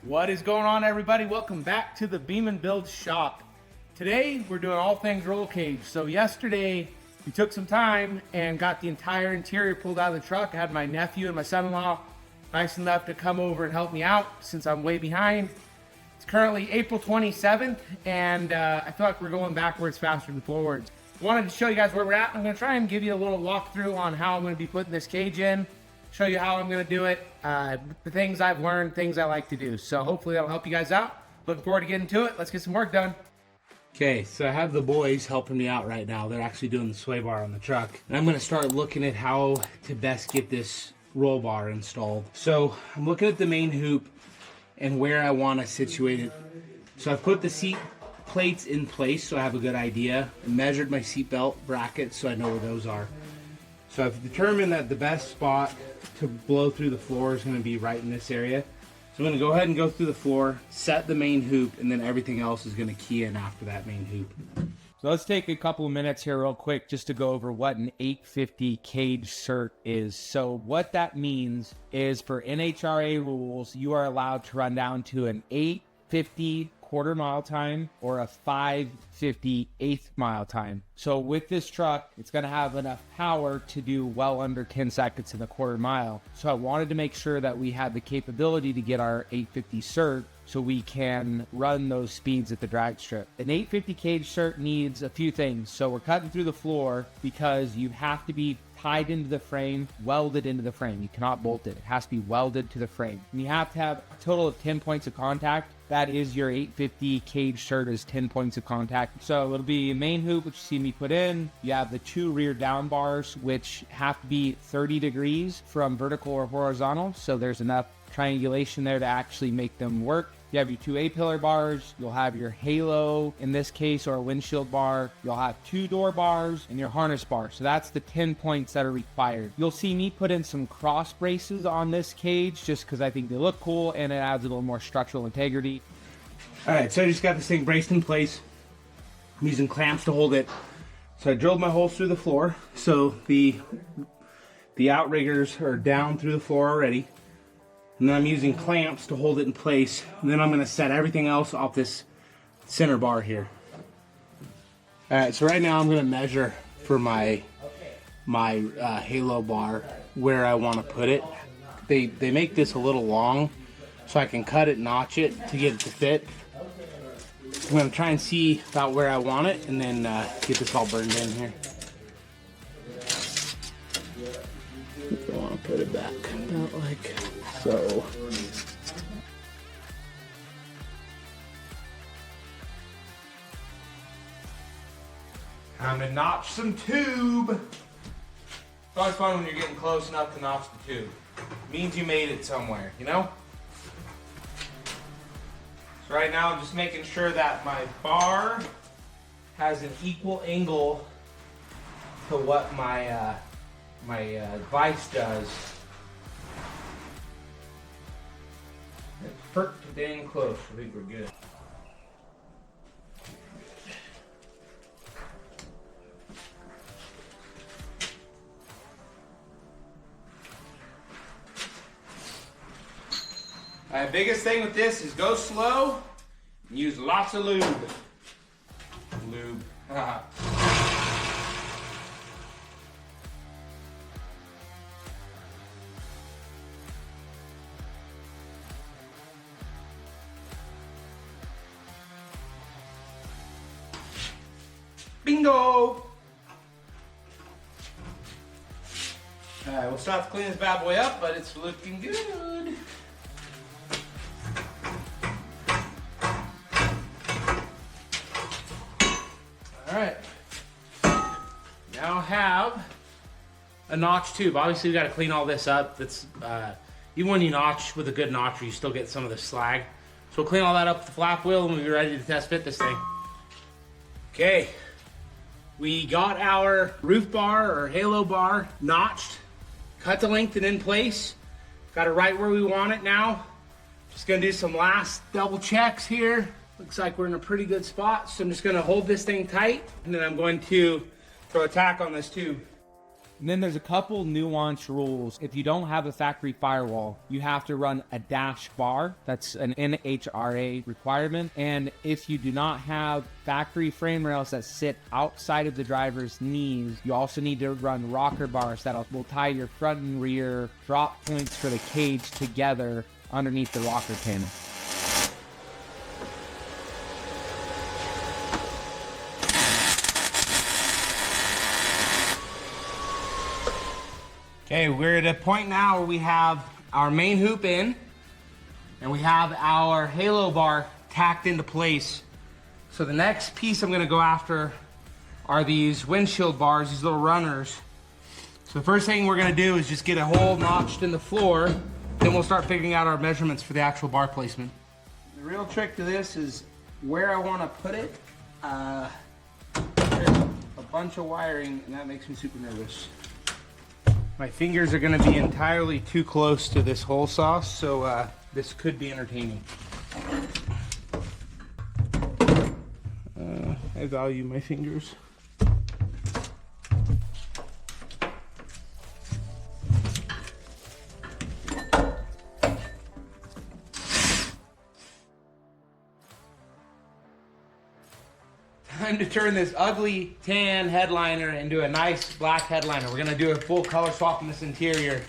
What is going on, everybody? Welcome back to the Beaman Build Shop. Today we're doing all things roll cage. So yesterday we took some time and got the entire interior pulled out of the truck. I had my nephew and my son-in-law nice enough to come over and help me out since I'm way behind. It's currently April 27th and I feel like we're going backwards faster than forwards. Wanted to show you guys where we're at. I'm going to try and give you a little walkthrough on how I'm going to be putting this cage in, show you how I'm going to do it, the things I've learned, things I like to do. So hopefully that'll help you guys out. Looking forward to getting to it. Let's get some work done. Okay, so I have the boys helping me out right now. They're actually doing the sway bar on the truck. And I'm gonna start looking at how to best get this roll bar installed. So I'm looking at the main hoop and where I wanna situate it. So I've put the seat plates in place so I have a good idea. I measured my seat belt brackets so I know where those are. So I've determined that the best spot to blow through the floor is gonna be right in this area. So I'm gonna go ahead and go through the floor, set the main hoop, and then everything else is gonna key in after that main hoop. So let's take a couple of minutes here real quick just to go over what an 850 cage cert is. So what that means is for NHRA rules, you are allowed to run down to an 850 quarter mile time or a 550 eighth mile time. So with this truck, it's going to have enough power to do well under 10 seconds in the quarter mile. So I wanted to make sure that we had the capability to get our 850 cert so we can run those speeds at the drag strip. An 850 cage cert needs a few things. So we're cutting through the floor because you have to be tied into the frame, welded into the frame. You cannot bolt it. It has to be welded to the frame. And you have to have a total of 10 points of contact. That is your 850 cage cert is 10 points of contact. So it'll be a main hoop, which you see me put in. You have the two rear down bars, which have to be 30 degrees from vertical or horizontal. So there's enough triangulation there to actually make them work. You have your two A-pillar bars, you'll have your halo, in this case, or a windshield bar. You'll have two door bars and your harness bar. So that's the 10 points that are required. You'll see me put in some cross braces on this cage just because I think they look cool and it adds a little more structural integrity. All right, so I just got this thing braced in place. I'm using clamps to hold it. So I drilled my holes through the floor. So the outriggers are down through the floor already. And then I'm using clamps to hold it in place. And then I'm gonna set everything else off this center bar here. All right, so right now I'm gonna measure for my halo bar where I wanna put it. They make this a little long so I can cut it, notch it to get it to fit. I'm gonna try and see about where I want it and then get this all burned in here. I wanna put it back about like so. Time to notch some tube. It's always fun when you're getting close enough to notch the tube. It means you made it somewhere, you know? So right now I'm just making sure that my bar has an equal angle to what my vise does. It's pretty dang close. I think we're good. My biggest thing with this is go slow and use lots of lube. Lube. Bingo! Alright, we'll start to clean this bad boy up, but it's looking good. Alright. Now I have a notch tube. Obviously, we got to clean all this up. That's even when you notch with a good notcher, you still get some of the slag. So we'll clean all that up with the flap wheel and we'll be ready to test fit this thing. Okay. We got our roof bar or halo bar notched, cut the length and in place. Got it right where we want it now. Just gonna do some last double checks here. Looks like we're in a pretty good spot. So I'm just gonna hold this thing tight and then I'm going to throw a tack on this tube. And then there's a couple nuanced rules. If you don't have a factory firewall, you have to run a dash bar. That's an NHRA requirement. And if you do not have factory frame rails that sit outside of the driver's knees, you also need to run rocker bars that will tie your front and rear drop points for the cage together underneath the rocker pin. Okay, we're at a point now where we have our main hoop in and we have our halo bar tacked into place. So the next piece I'm gonna go after are these windshield bars, these little runners. So the first thing we're gonna do is just get a hole notched in the floor, then we'll start figuring out our measurements for the actual bar placement. The real trick to this is where I wanna put it. There's a bunch of wiring and that makes me super nervous. My fingers are gonna be entirely too close to this hole saw, so this could be entertaining. I value my fingers. Time to turn this ugly tan headliner into a nice black headliner. We're gonna do a full color swap in this interior.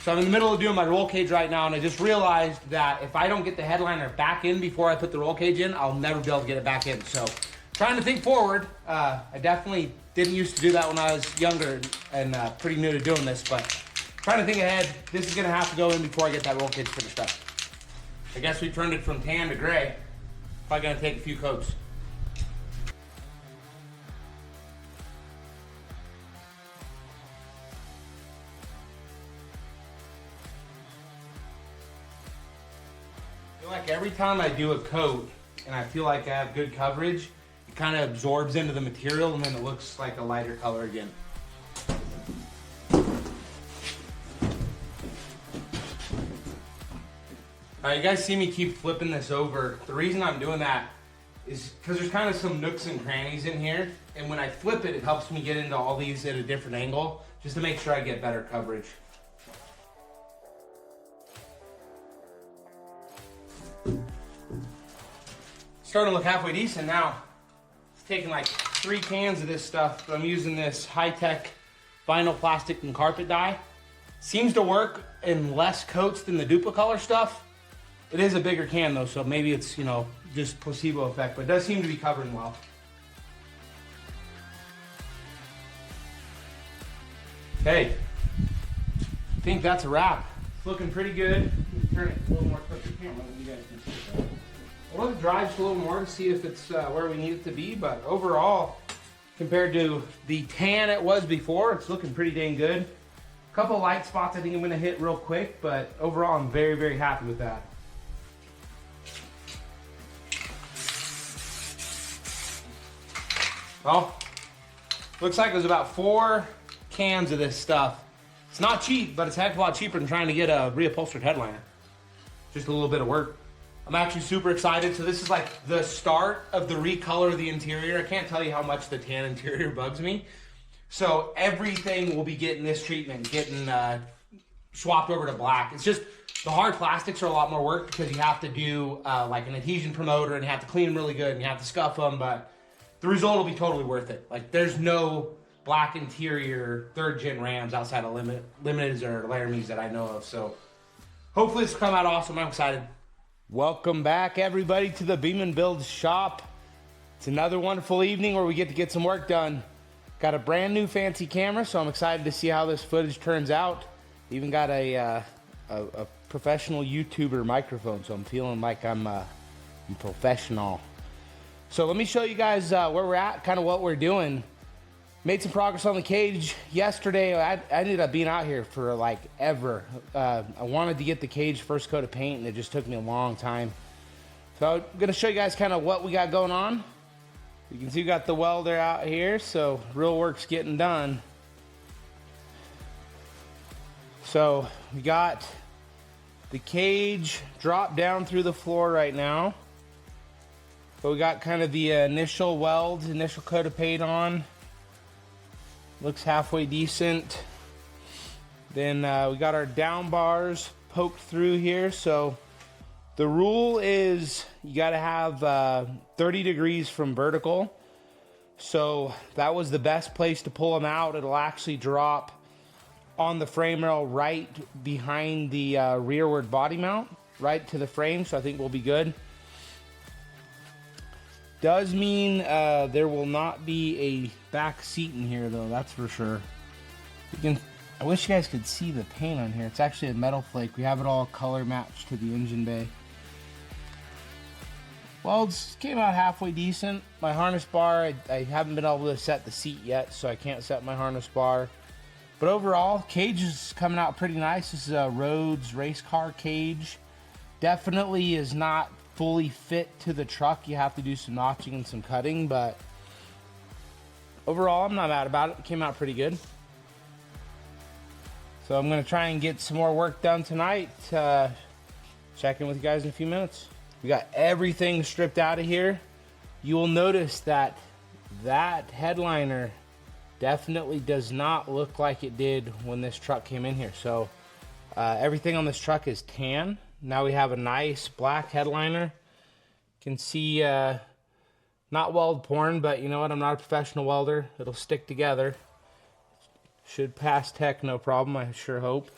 So I'm in the middle of doing my roll cage right now, and I just realized that if I don't get the headliner back in before I put the roll cage in, I'll never be able to get it back in. So trying to think forward. I definitely didn't used to do that when I was younger and pretty new to doing this, but trying to think ahead. This is gonna have to go in before I get that roll cage finished up. I guess we turned it from tan to gray. Probably gonna take a few coats. I feel like every time I do a coat and I feel like I have good coverage, it kind of absorbs into the material and then it looks like a lighter color again. You guys see me keep flipping this over. The reason I'm doing that is because there's kind of some nooks and crannies in here, and when I flip it, it helps me get into all these at a different angle just to make sure I get better coverage. Starting to look halfway decent now. It's taking like 3 cans of this stuff, but I'm using this high-tech vinyl, plastic, and carpet dye. Seems to work in less coats than the Duplicolor stuff. It is a bigger can though, so maybe it's, you know, just placebo effect, but it does seem to be covering well. Okay, I think that's a wrap. It's looking pretty good. Turn it a little more close to the camera than you guys can see. So we'll let it dry just a little more to see if it's where we need it to be, but overall, compared to the tan it was before, it's looking pretty dang good. A couple light spots I think I'm gonna hit real quick, but overall I'm very, very happy with that. Well, looks like there's about 4 cans of this stuff. It's not cheap, but it's a heck of a lot cheaper than trying to get a reupholstered headliner. Just a little bit of work. I'm actually super excited. So this is like the start of the recolor of the interior. I can't tell you how much the tan interior bugs me. So everything will be getting this treatment, getting swapped over to black. It's just the hard plastics are a lot more work because you have to do like an adhesion promoter and you have to clean them really good and you have to scuff them, but the result will be totally worth it. Like there's no black interior 3rd gen Rams outside of Limiteds or Laramies that I know of. So hopefully this will come out awesome. I'm excited. Welcome back everybody to the Beaman Build shop. It's another wonderful evening where we get some work done. Got a brand new fancy camera, so I'm excited to see how this footage turns out. Even got a professional YouTuber microphone, so I'm feeling like I'm professional. So let me show you guys where we're at, kind of what we're doing. Made some progress on the cage yesterday. I ended up being out here for like ever. I wanted to get the cage first coat of paint and it just took me a long time. So I'm gonna show you guys kind of what we got going on. You can see we got the welder out here, so real work's getting done. So we got the cage dropped down through the floor right now. So we got kind of the initial welds, initial coat of paint on. Looks halfway decent. Then we got our down bars poked through here. So the rule is you got to have 30 degrees from vertical. So that was the best place to pull them out. It'll actually drop on the frame rail right behind the rearward body mount, right to the frame. So I think we'll be good. Does mean there will not be a back seat in here though, that's for sure. I wish you guys could see the paint on here. It's actually a metal flake. We have it all color matched to the engine bay. Welds came out halfway decent. My harness bar, I haven't been able to set the seat yet, so I can't set my harness bar. But overall, cage is coming out pretty nice. This is a Rhodes race car cage. Definitely is not fully fit to the truck. You have to do some notching and some cutting, but overall, I'm not mad about it. It came out pretty good. So I'm going to try and get some more work done tonight. Check in with you guys in a few minutes. We got everything stripped out of here. You will notice that that headliner definitely does not look like it did when this truck came in here. So everything on this truck is tan. Now we have a nice black headliner. You can see not weld porn, but you know what? I'm not a professional welder. It'll stick together. Should pass tech, no problem, I sure hope.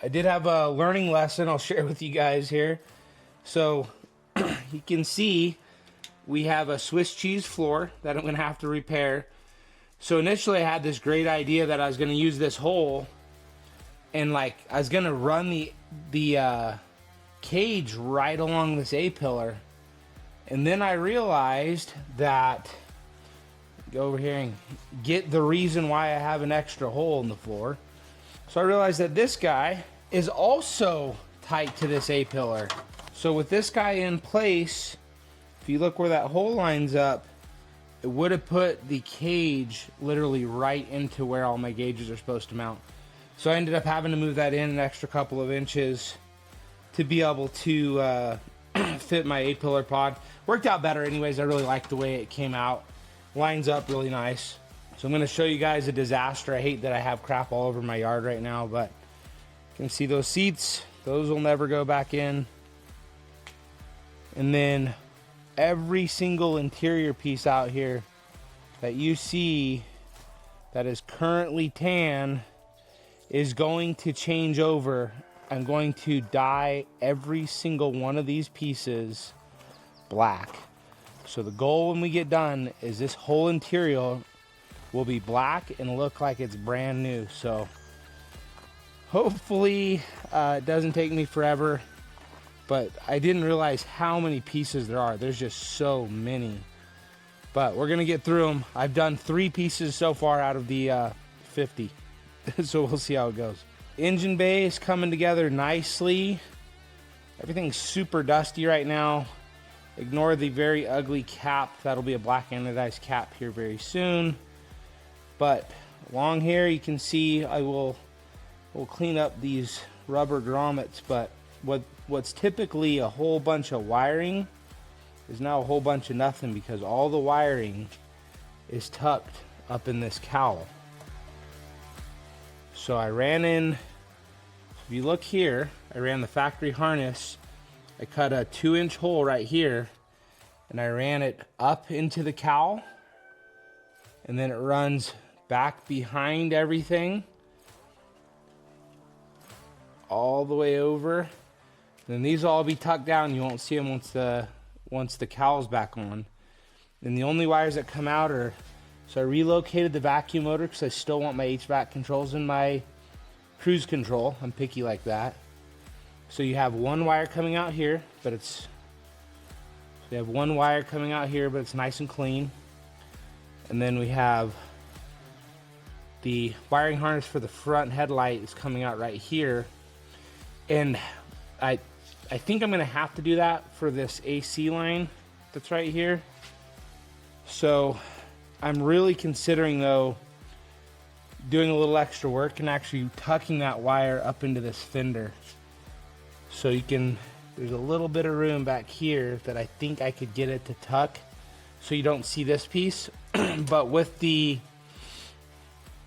I did have a learning lesson I'll share with you guys here. So you can see we have a Swiss cheese floor that I'm going to have to repair. So initially I had this great idea that I was going to use this hole and like I was going to run the cage right along this A-pillar. And then I realized that, go over here and get the reason why I have an extra hole in the floor. So I realized that this guy is also tight to this A-pillar. So with this guy in place, if you look where that hole lines up, it would have put the cage literally right into where all my gauges are supposed to mount. So I ended up having to move that in an extra couple of inches to be able to fit my A-pillar pod. Worked out better anyways. I really like the way it came out. Lines up really nice. So I'm going to show you guys a disaster. I hate that I have crap all over my yard right now, but you can see those seats. Those will never go back in. And then every single interior piece out here that you see that is currently tan is going to change over. I'm going to dye every single one of these pieces black. So the goal when we get done is this whole interior will be black and look like it's brand new. So hopefully it doesn't take me forever, but I didn't realize how many pieces there are. There's just so many, but we're gonna get through them. I've done 3 pieces so far out of the 50. So we'll see how it goes. Engine bay is coming together nicely. Everything's super dusty right now. Ignore the very ugly cap. That'll be a black anodized cap here very soon. But along here you can see we'll clean up these rubber grommets, but what's typically a whole bunch of wiring is now a whole bunch of nothing because all the wiring is tucked up in this cowl. So I ran in, if you look here, I ran the factory harness. I cut a 2-inch hole right here and I ran it up into the cowl, and then it runs back behind everything all the way over. And then these will all be tucked down. You won't see them once the cowl's back on. And the only wires that come out are, so I relocated the vacuum motor because I still want my HVAC controls in my cruise control. I'm picky like that. So you have one wire coming out here, but it's nice and clean. And then we have the wiring harness for the front headlight is coming out right here. And I think I'm gonna have to do that for this AC line that's right here. So I'm really considering though doing a little extra work and actually tucking that wire up into this fender. So there's a little bit of room back here that I think I could get it to tuck so you don't see this piece. But with the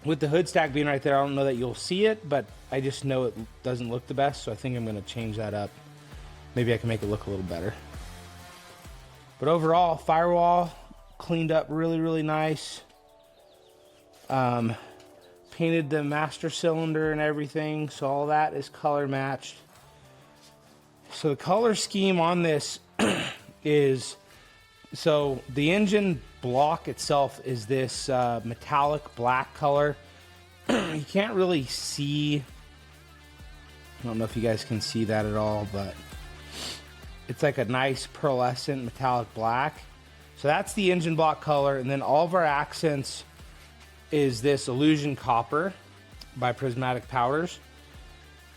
hood stack being right there, I don't know that you'll see it, but I just know it doesn't look the best, so I think I'm going to change that up. Maybe I can make it look a little better. But overall, firewall cleaned up really, really nice. Painted the master cylinder and everything, so all that is color matched. So the color scheme on this is, so the engine block itself is this metallic black color. You can't really see, I don't know if you guys can see that at all, but it's like a nice pearlescent metallic black. So that's the engine block color, and then all of our accents is this illusion copper by Prismatic powders.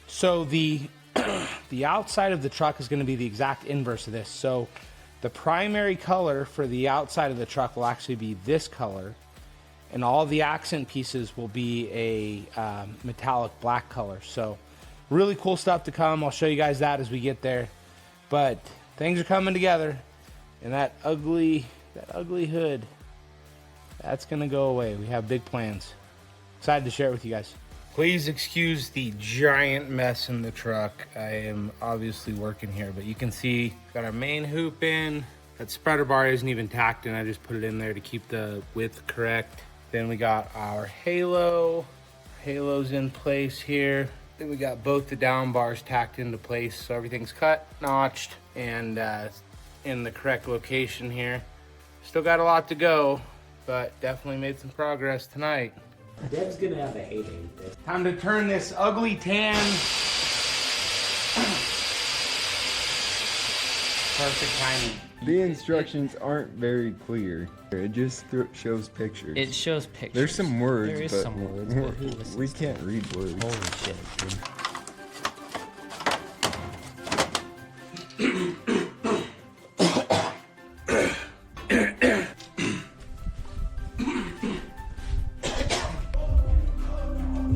So the the outside of the truck is going to be the exact inverse of this. So the primary color for the outside of the truck will actually be this color, and all the accent pieces will be a metallic black color. So really cool stuff to come. I'll show you guys that as we get there. But things are coming together, and that ugly hood, that's gonna go away. We have big plans. Excited to share it with you guys. Please excuse the giant mess in the truck. I am obviously working here, but you can see got our main hoop in. That spreader bar isn't even tacked in. I just put it in there to keep the width correct. Then we got our halo. Halo's in place here. Then we got both the down bars tacked into place, so everything's cut, notched, and in the correct location here. Still got a lot to go, but definitely made some progress tonight. Deb's gonna have a heyday with this. Time to turn this ugly tan. Perfect timing. The instructions aren't very clear. It just shows pictures. It shows pictures. There's some words, There is but some words, but who listens we to can't read words. Holy shit, dude.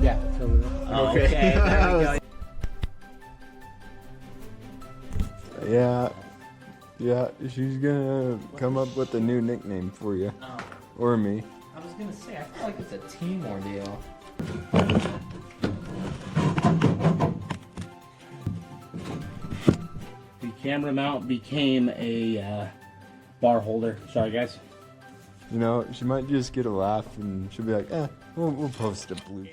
Yeah, it's over there. Oh, okay, there we go. Yeah, she's gonna come up with a new nickname for you. Oh, Or me. I was gonna say, I feel like it's a team ordeal. The camera mount became a bar holder. Sorry, guys. You know, she might just get a laugh and she'll be like, we'll post a blooper.